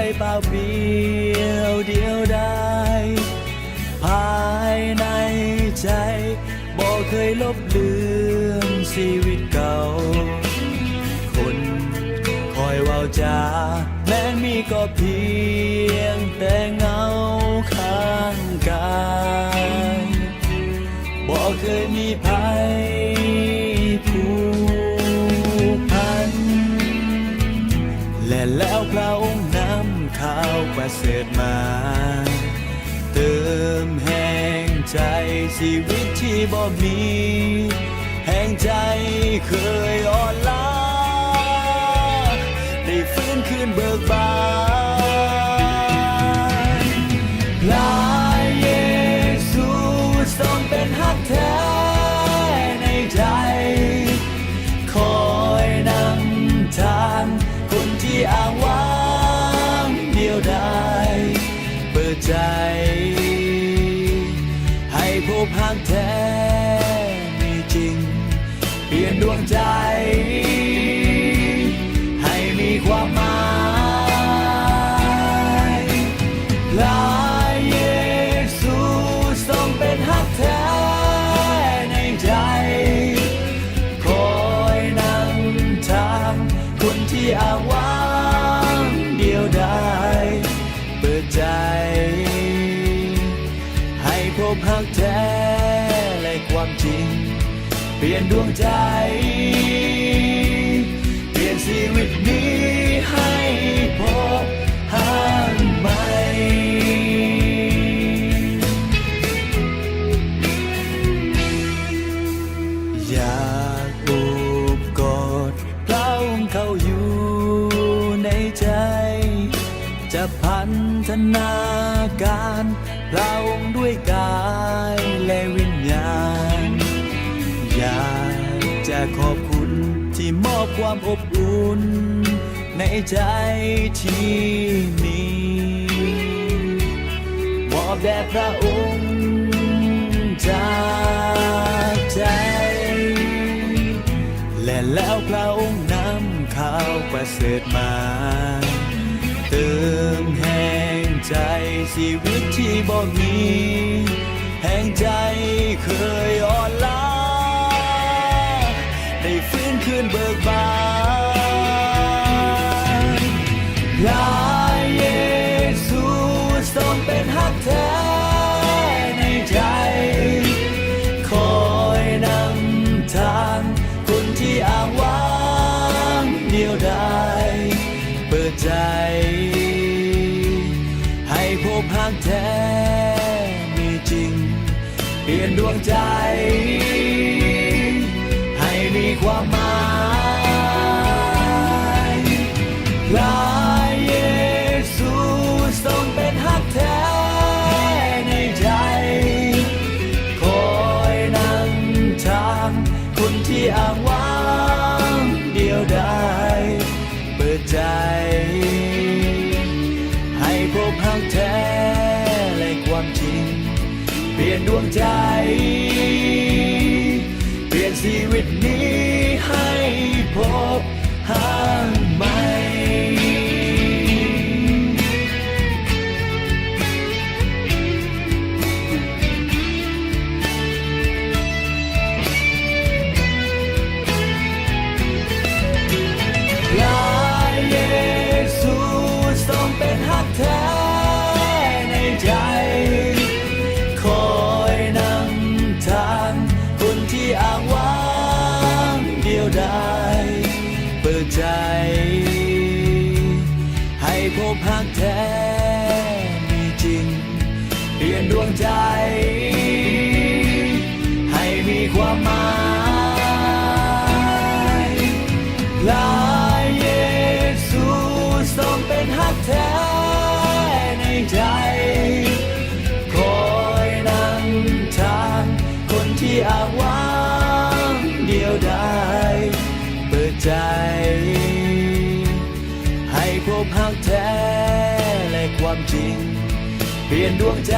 ยเปล่าเปลี่ยวเดียวดายภายในใจบ่เคยลบเลือนชีวิตเก่าคนคอยเว้าจาแม้มีก็เพียงแต่เงาข้างกายบ่เคยมีภัยผูกพันและแล้วพระองค์นำข่าวประเสริฐมาเติมแห่งใจชีวิตที่บ่มีแห่งใจเคยอ่อนล้าได้ฟื้นคืนเบิกบานพระเยซูทรงเป็นฮักแท้ในใจคอยนำทางคนที่อ้างว้างเดียวดายเปิดใจให้พบฮักแท้มีจริงเปลี่ยนดวงใจให้มีความหมายพระเยซูทรงเป็นฮักแท้ในใจคอยนำทางคนที่อ้างว้างเดียวดายเปิดใจให้พบฮักแท้และความจริงเปลี่ยนดวงใจเปลี่ยนชีวิตนี้ให้พบฮักใหม่อยากโอบกอดพระองค์เขาอยู่ในใจจะพันธนาการพระองค์ด้วยกายและวิญญาณอยากจะขอบคุณที่มอบความอบอุ่นในใจที่มีมอบแด่พระองค์จากใจและแล้วพระองค์นำข่าวประเสริฐมาเติมแห่งใจชีวิตที่บ่มีแห่งใจเคยอ่อนล้าได้ฟื้นคืนเบิกบานพระเยซูทรงเป็นฮักแท้ในใจคอยนำทางคนที่อ้างว้างเดียวดายเปิดใจให้พบฮักแท้มีจริงเปลี่ยนดวงใจให้มีความหมายพระเยซูทรงเป็นฮักแท้ในใจคอยนำทางคนที่อ้างว้างเดียวดายเปิดใจให้พบฮักแท้และความจริงเปลี่ยนดวงใจเปลี่ยนชีวิตนี้ให้พบฮักใหม่พระเยซูทรงเป็นฮักแท้ในใจคอยนำทางคนที่อ้างว้างเดียวดายเปิดใจให้พบฮักแท้มีจริงเปลี่ยนดวงใจให้มีความหมายพระเยซูทรงเป็นฮักแท้ในใจคอยนำทางคนที่อ้างว้างเดียวดายเปิดใจให้พบฮักแท้และความจริงเปลี่ยนดวงใจ